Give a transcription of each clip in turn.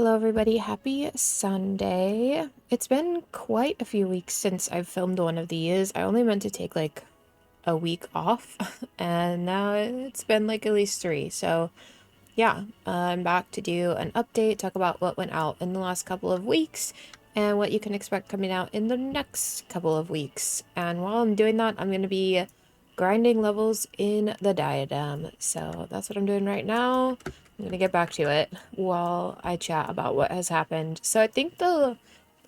Hello everybody, happy Sunday. It's been quite a few weeks since I've filmed one of these. I only meant to take like a week off and now it's been like at least 3. So yeah, I'm back to do an update, talk about what went out in the last couple of weeks and what you can expect coming out in the next couple of weeks. And while I'm doing that, I'm going to be grinding levels in the diadem. So that's what I'm doing right now. I'm going to get back to it while I chat about what has happened. So I think the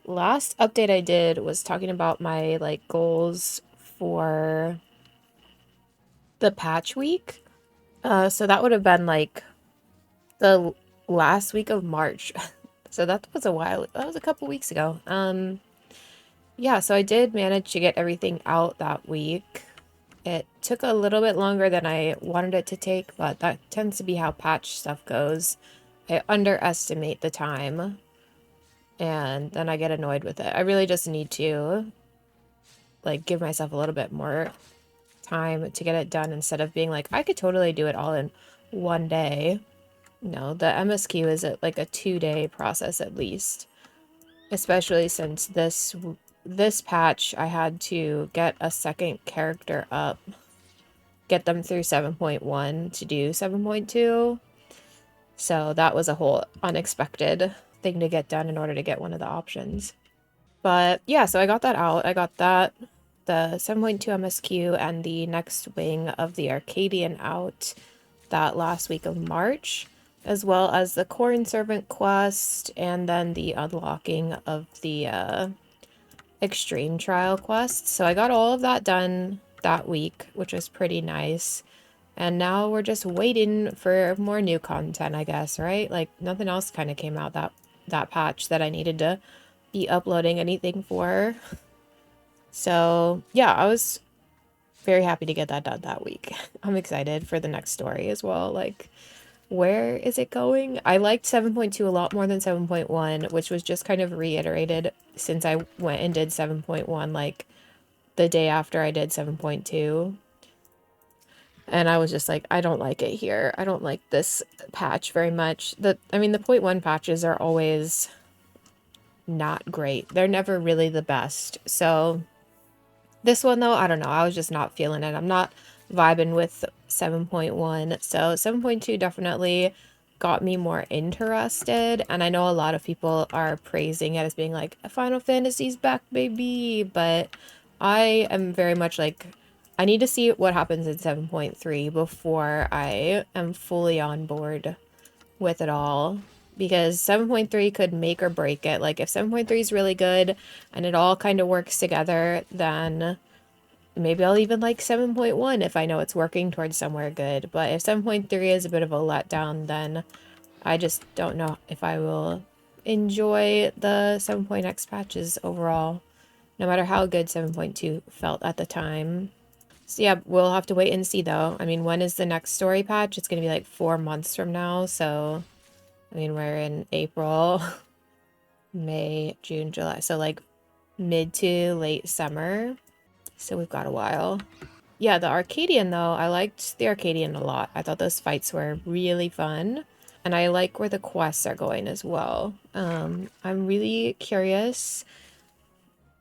last update I did was talking about my like goals for the patch week. So that would have been like the last week of March. So that was a while. That was a couple weeks ago. Yeah, so I did manage to get everything out that week. It took a little bit longer than I wanted it to take, but that tends to be how patch stuff goes. I underestimate the time, and then I get annoyed with it. I really just need to, like, give myself a little bit more time to get it done instead of being like, I could totally do it all in one day. No, the MSQ is like a 2-day process at least, especially since this patch I had to get a second character up, get them through 7.1 to do 7.2. So that was a whole unexpected thing to get done in order to get one of the options. But yeah, so I got that out. I got that, the 7.2 MSQ and the next wing of the Arcadian out that last week of March, as well as the Corn Servant quest and then the unlocking of the Extreme Trial quest. So I got all of that done that week, which was pretty nice. And now we're just waiting for more new content, I guess, right? Like nothing else kind of came out that patch that I needed to be uploading anything for. So yeah, I was very happy to get that done that week. I'm excited for the next story as well. Like, where is it going? I liked 7.2 a lot more than 7.1, which was just kind of reiterated since I went and did 7.1 like the day after I did 7.2. And I was just like, I don't like it here. I don't like this patch very much. I mean, the 0.1 patches are always not great. They're never really the best. So this one, though, I don't know. I was just not feeling it. I'm not vibing with 7.1. So 7.2 definitely got me more interested. And I know a lot of people are praising it as being like, Final Fantasy's back, baby. But I am very much like, I need to see what happens in 7.3 before I am fully on board with it all. Because 7.3 could make or break it. Like, if 7.3 is really good and it all kind of works together, then maybe I'll even like 7.1 if I know it's working towards somewhere good. But if 7.3 is a bit of a letdown, then I just don't know if I will enjoy the 7.x patches overall, no matter how good 7.2 felt at the time. So yeah, we'll have to wait and see though. I mean, when is the next story patch? It's going to be like 4 months from now. So, I mean, we're in April, May, June, July. So like mid to late summer. So we've got a while. Yeah, the Arcadian though, I liked the Arcadian a lot. I thought those fights were really fun. And I like where the quests are going as well. I'm really curious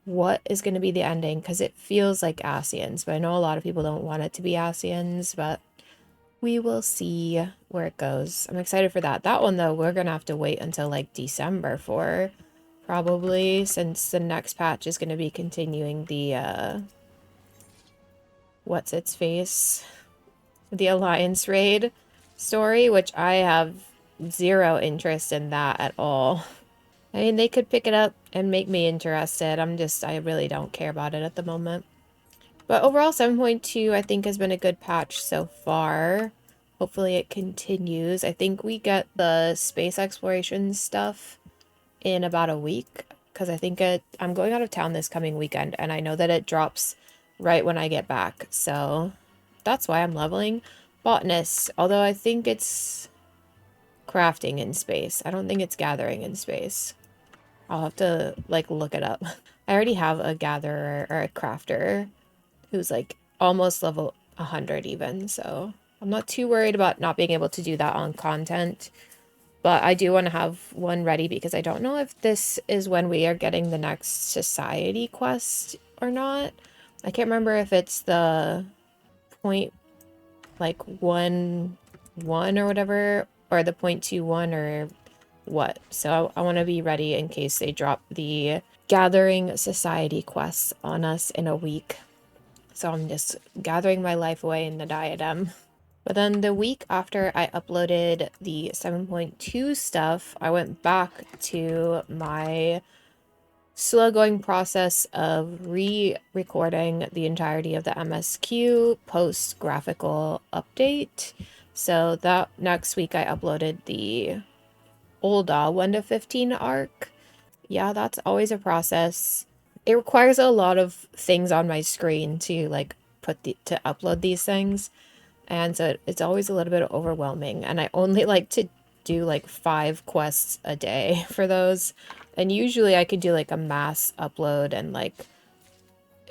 what is going to be the ending, because it feels like Asians, but I know a lot of people don't want it to be Asians, but we will see where it goes. I'm excited for that. That one, though, we're going to have to wait until, like, December for, probably, since the next patch is going to be continuing the, what's-its-face? The Alliance Raid story, which I have zero interest in that at all. I mean, they could pick it up and make me interested. I really don't care about it at the moment. But overall, 7.2 I think has been a good patch so far. Hopefully it continues. I think we get the space exploration stuff in about a week, because I think I'm going out of town this coming weekend, and I know that it drops right when I get back. So that's why I'm leveling Botanist, although I think it's crafting in space. I don't think it's gathering in space. I'll have to, like, look it up. I already have a gatherer or a crafter who's, like, almost level 100 even, so I'm not too worried about not being able to do that on content. But I do want to have one ready because I don't know if this is when we are getting the next society quest or not. I can't remember if it's the point like 1 or whatever, or the 0.21 or what. So I want to be ready in case they drop the gathering society quests on us in a week. So I'm just gathering my life away in the diadem. But then the week after I uploaded the 7.2 stuff, I went back to my slow going process of re-recording the entirety of the MSQ post graphical update. So that next week I uploaded the old 1 to 15 arc. Yeah, that's always a process. It requires a lot of things on my screen to like to upload these things. And so it's always a little bit overwhelming. And I only like to do like 5 quests a day for those. And usually I could do like a mass upload and like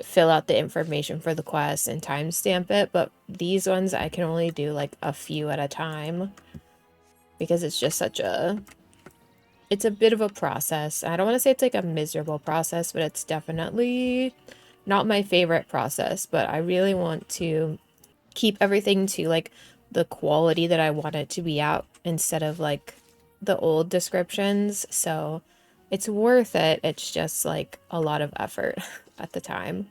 fill out the information for the quest and timestamp it. But these ones I can only do like a few at a time because it's just it's a bit of a process. I don't want to say it's like a miserable process, but it's definitely not my favorite process. But I really want to keep everything to like the quality that I want it to be at instead of like the old descriptions. So it's worth it. It's just like a lot of effort at the time.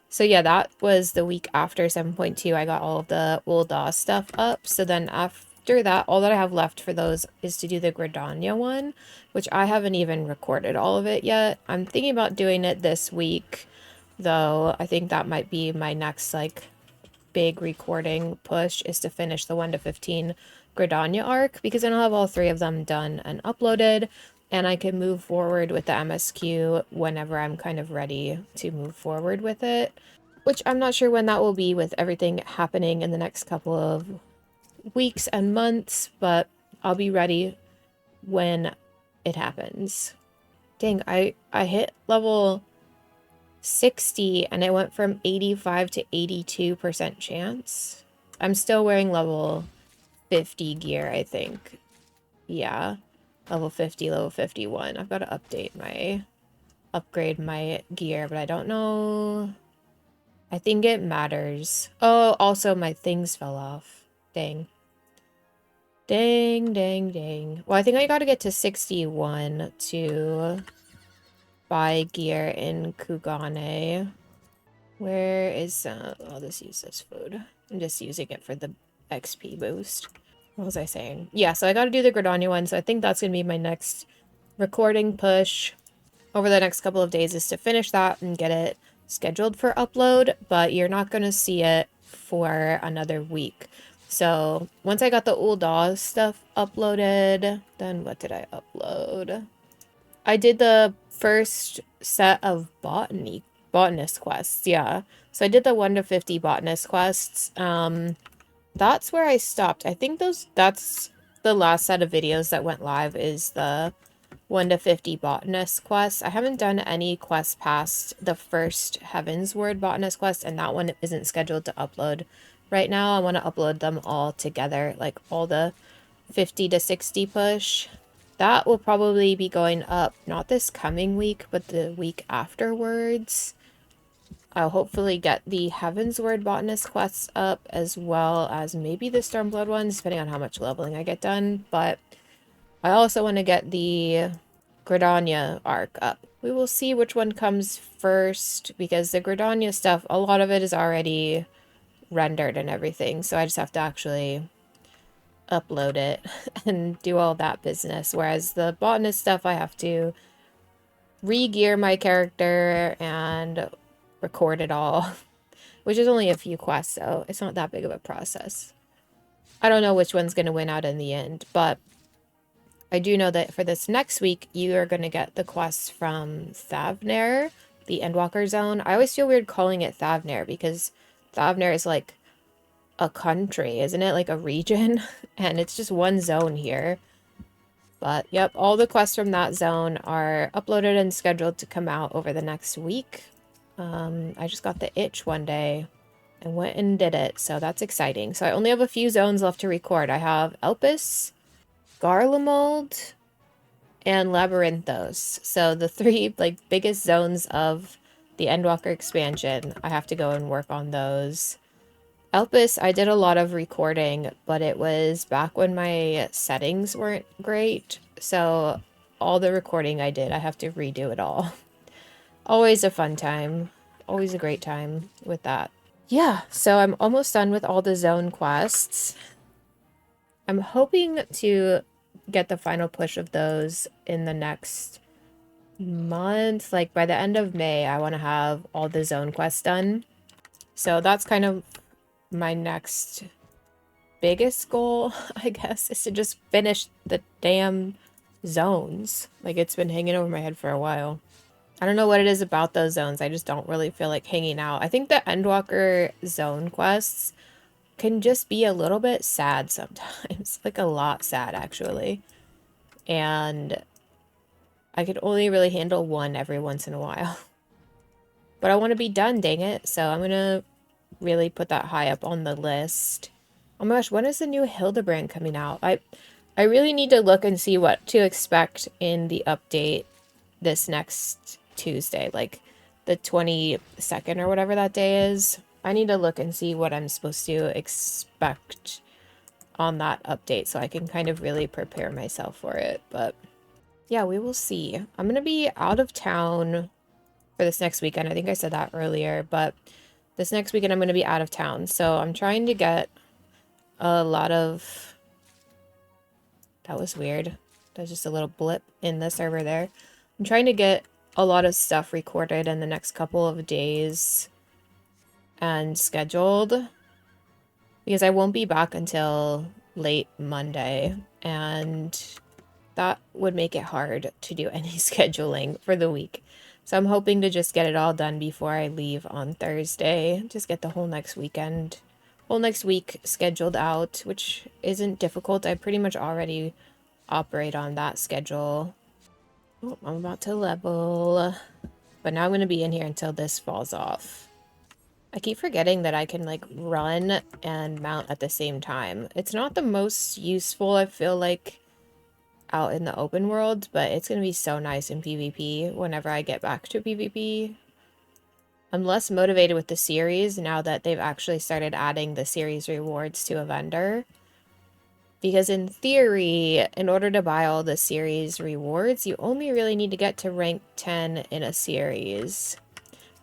So yeah, that was the week after 7.2. I got all of the old DAW stuff up. So then after that, all that I have left for those is to do the Gridania one, which I haven't even recorded all of it yet. I'm thinking about doing it this week, though. I think that might be my next like big recording push, is to finish the 1 to 15 Gridania arc, because then I'll have all 3 of them done and uploaded, and I can move forward with the MSQ whenever I'm kind of ready to move forward with it, which I'm not sure when that will be with everything happening in the next couple of weeks and months, but I'll be ready when it happens. Dang, I hit level 60 and it went from 85 to 82% chance. I'm still wearing level 50 gear, I think. Yeah, level 50, level 51. I've got to upgrade my gear, but I don't know. I think it matters. Oh, also my things fell off. Dang. Dang, dang, dang. Well, I think I got to get to 61 to buy gear in Kugane. Where is, I'll just use this food. I'm just using it for the XP boost. What was I saying? Yeah, so I gotta do the Gridania one, so I think that's gonna be my next recording push over the next couple of days, is to finish that and get it scheduled for upload, but you're not gonna see it for another week. So once I got the Ul'dah stuff uploaded, then what did I upload? I did the first set of botanist quests, yeah. So I did the 1 to 50 botanist quests. That's where I stopped. I think that's the last set of videos that went live, is the 1 to 50 botanist quests. I haven't done any quests past the first Heaven's Word botanist quest, and that one isn't scheduled to upload right now. I want to upload them all together, like all the 50 to 60 push. That will probably be going up not this coming week, but the week afterwards. I'll hopefully get the Heaven's Word botanist quests up, as well as maybe the Stormblood ones, depending on how much leveling I get done. But I also want to get the Gridania arc up. We will see which one comes first, because the Gridania stuff, a lot of it is already rendered and everything, so I just have to actually upload it and do all that business, whereas the botanist stuff I have to re-gear my character and record it all, which is only a few quests, so it's not that big of a process. I don't know which one's going to win out in the end, but I do know that for this next week, you are going to get the quests from Thavnair, the Endwalker Zone. I always feel weird calling it Thavnair, because Thavnair is like a country, isn't it? Like a region, and it's just one zone here. But yep, all the quests from that zone are uploaded and scheduled to come out over the next week. I just got the itch one day and went and did it, so that's exciting. So I only have a few zones left to record. I have Elpis, Garlemald and Labyrinthos. So the three like biggest zones of the Endwalker expansion. I have to go and work on those. Elpis, I did a lot of recording, but it was back when my settings weren't great. So all the recording I did, I have to redo it all. Always a fun time. Always a great time with that. Yeah, so I'm almost done with all the zone quests. I'm hoping to get the final push of those in the next month. Like by the end of May, I want to have all the zone quests done. So that's kind of my next biggest goal, I guess, is to just finish the damn zones. Like it's been hanging over my head for a while. I don't know what it is about those zones. I just don't really feel like hanging out. I think the Endwalker zone quests can just be a little bit sad sometimes. Like a lot sad, actually. And I could only really handle one every once in a while. But I want to be done, dang it. So I'm going to really put that high up on the list. Oh my gosh, when is the new Hildebrand coming out? I really need to look and see what to expect in the update this next Tuesday, like the 22nd or whatever that day is. I need to look and see what I'm supposed to expect on that update so I can kind of really prepare myself for it. But yeah, we will see. I'm going to be out of town for this next weekend. I think I said that earlier, but this next weekend I'm going to be out of town. So I'm trying to get a lot of... That was weird. There's just a little blip in the server there. I'm trying to get a lot of stuff recorded in the next couple of days and scheduled because I won't be back until late Monday, and that would make it hard to do any scheduling for the week. So I'm hoping to just get it all done before I leave on Thursday. Just get the whole next week scheduled out, which isn't difficult. I pretty much already operate on that schedule. Oh, I'm about to level. But now I'm going to be in here until this falls off. I keep forgetting that I can, like, run and mount at the same time. It's not the most useful, I feel like, out in the open world, but it's going to be so nice in PvP whenever I get back to PvP. I'm less motivated with the series now that they've actually started adding the series rewards to a vendor. Because in theory, in order to buy all the series rewards, you only really need to get to rank 10 in a series.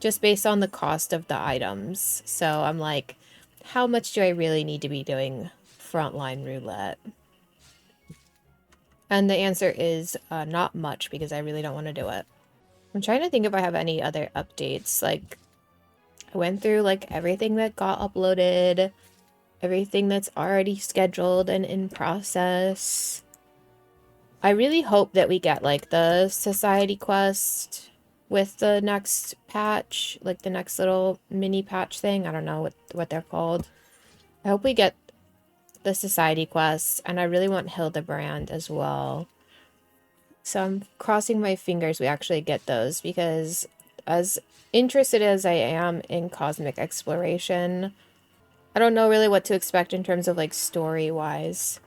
Just based on the cost of the items. So I'm like, how much do I really need to be doing frontline roulette? And the answer is not much, because I really don't want to do it. I'm trying to think if I have any other updates. Like, I went through like everything that got uploaded, everything that's already scheduled and in process. I really hope that we get like the society quest with the next patch, like the next little mini patch thing. I don't know what they're called. I hope we get the society quest, and I really want Hildebrand as well. So I'm crossing my fingers we actually get those, because as interested as I am in cosmic exploration, I don't know really what to expect in terms of like story-wise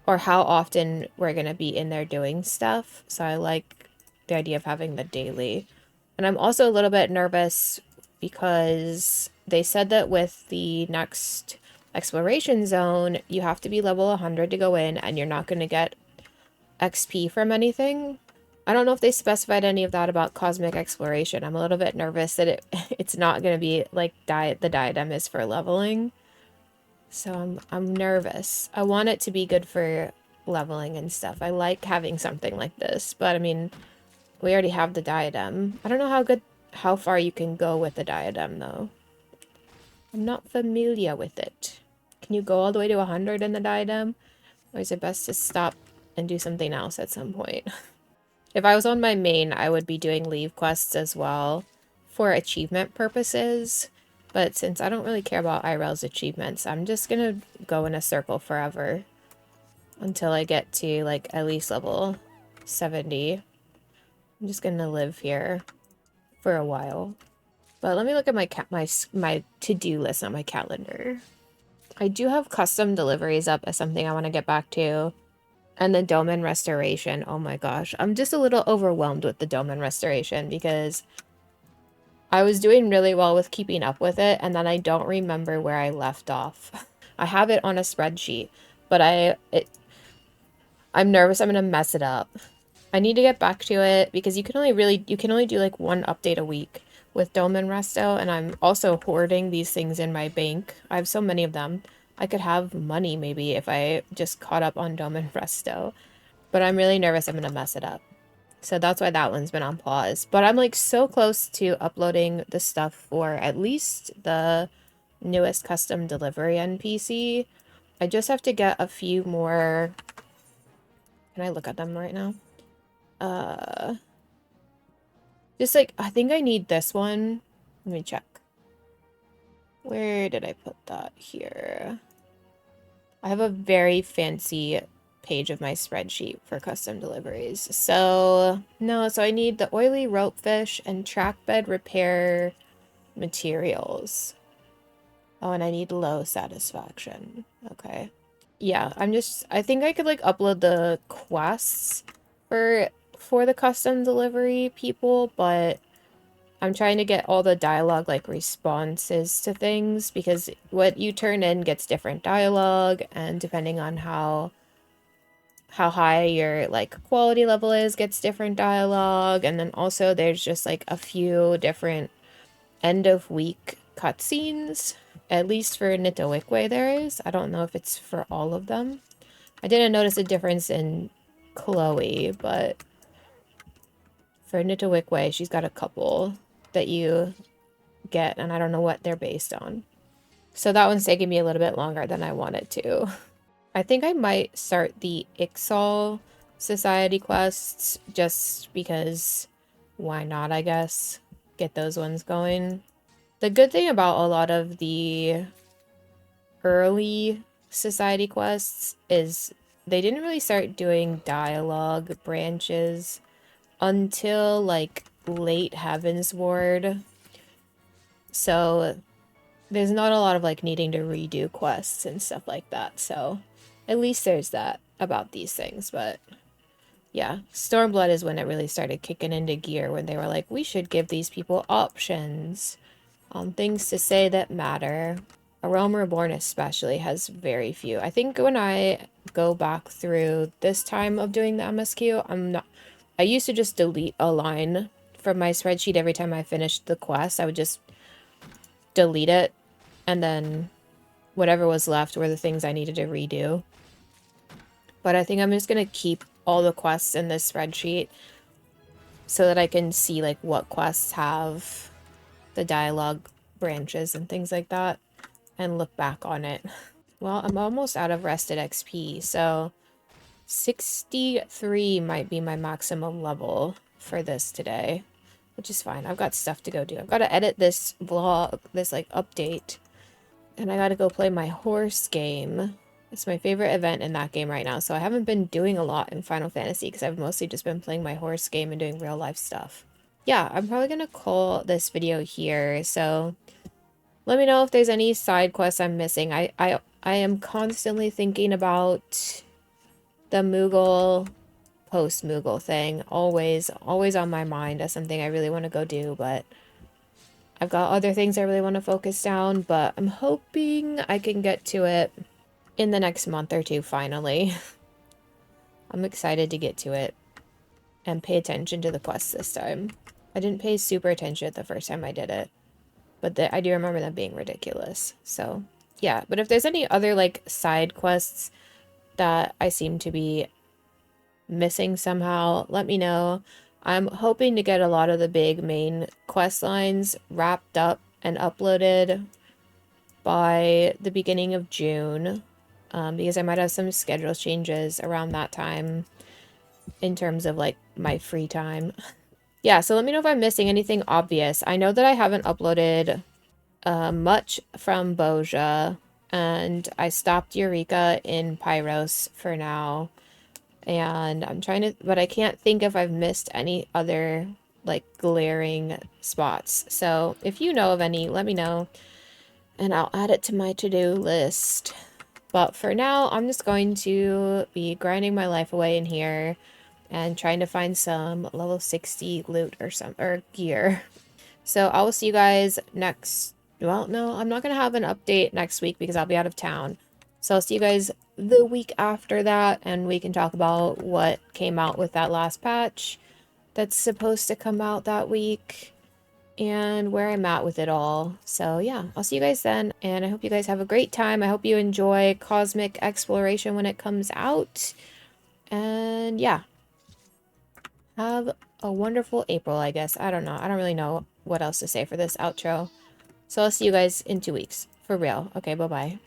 or how often we're going to be in there doing stuff. So I like the idea of having the daily. And I'm also a little bit nervous because they said that with the next exploration zone, you have to be level 100 to go in, and you're not going to get XP from anything. I don't know if they specified any of that about cosmic exploration. I'm a little bit nervous that it's not going to be like the diadem is for leveling. So I'm nervous. I want it to be good for leveling and stuff. I like having something like this, but I mean, we already have the diadem. I don't know how far you can go with the diadem though. I'm not familiar with it. Can you go all the way to 100 in the diadem? Or is it best to stop and do something else at some point? If I was on my main, I would be doing leave quests as well for achievement purposes. But since I don't really care about IRL's achievements, I'm just gonna go in a circle forever until I get to like at least level 70. I'm just gonna live here for a while. But let me look at my to-do list on my calendar. I do have custom deliveries up as something I want to get back to. And the Domain Restoration. Oh my gosh. I'm just a little overwhelmed with the Domain Restoration because I was doing really well with keeping up with it, and then I don't remember where I left off. I have it on a spreadsheet, but I'm nervous I'm gonna mess it up. I need to get back to it because you can only do like one update a week with Domain Resto, and I'm also hoarding these things in my bank. I have so many of them. I could have money maybe if I just caught up on Domain Resto, but I'm really nervous I'm gonna mess it up. So that's why that one's been on pause. But I'm like so close to uploading the stuff for at least the newest custom delivery NPC. I just have to get a few more. Can I look at them right now? Just like, I think I need this one. Let me check. Where did I put that? Here. I have a very fancy page of my spreadsheet for custom deliveries. So, no, so I need the oily rope fish and track bed repair materials. Oh, and I need low satisfaction. Okay. Yeah, I think I could like upload the quests for the custom delivery people, but I'm trying to get all the dialogue like responses to things because what you turn in gets different dialogue, and depending on how high your like quality level is gets different dialogue. And then also there's just like a few different end of week cutscenes, at least for Nitowikwe there is. I don't know if it's for all of them. I didn't notice a difference in Chloe, but for Nitowikwe she's got a couple that you get, and I don't know what they're based on. So that one's taking me a little bit longer than I wanted to. I think I might start the Ixal Society quests just because why not, I guess. Get those ones going. The good thing about a lot of the early Society quests is they didn't really start doing dialogue branches until like late Heavensward. So there's not a lot of like needing to redo quests and stuff like that. So at least there's that about these things. But yeah, Stormblood is when it really started kicking into gear, when they were like, we should give these people options, things to say that matter. A Realm Reborn especially has very few. I think when I go back through this time of doing the MSQ, I used to just delete a line from my spreadsheet every time I finished the quest. I would just delete it, and then whatever was left were the things I needed to redo. But I think I'm just going to keep all the quests in this spreadsheet so that I can see like what quests have the dialogue branches and things like that and look back on it. Well, I'm almost out of rested XP, so 63 might be my maximum level for this today, which is fine. I've got stuff to go do. I've got to edit this vlog, this like update, and I got to go play my horse game. It's my favorite event in that game right now, so I haven't been doing a lot in Final Fantasy because I've mostly just been playing my horse game and doing real life stuff. Yeah, I'm probably going to call this video here, so let me know if there's any side quests I'm missing. I am constantly thinking about the Moogle, post-Moogle thing. Always on my mind as something I really want to go do, but I've got other things I really want to focus down, but I'm hoping I can get to it in the next month or two, finally. I'm excited to get to it and pay attention to the quests this time. I didn't pay super attention the first time I did it, but I do remember them being ridiculous. So, yeah. But if there's any other, like, side quests that I seem to be missing somehow, let me know. I'm hoping to get a lot of the big main quest lines wrapped up and uploaded by the beginning of June, because I might have some schedule changes around that time in terms of like my free time. Yeah, so let me know if I'm missing anything obvious. I know that I haven't uploaded much from Boja, and I stopped Eureka in Pyros for now. And I'm trying to, but I can't think if I've missed any other like glaring spots. So if you know of any, let me know and I'll add it to my to-do list. But for now, I'm just going to be grinding my life away in here and trying to find some level 60 loot or gear. So I will see you guys next. Well, no, I'm not going to have an update next week because I'll be out of town. So I'll see you guys the week after that, and we can talk about what came out with that last patch that's supposed to come out that week and where I'm at with it all. So yeah, I'll see you guys then, and I hope you guys have a great time. I hope you enjoy Cosmic Exploration when it comes out. And yeah, have a wonderful April, I guess. I don't know. I don't really know what else to say for this outro. So I'll see you guys in 2 weeks. For real. Okay, bye-bye.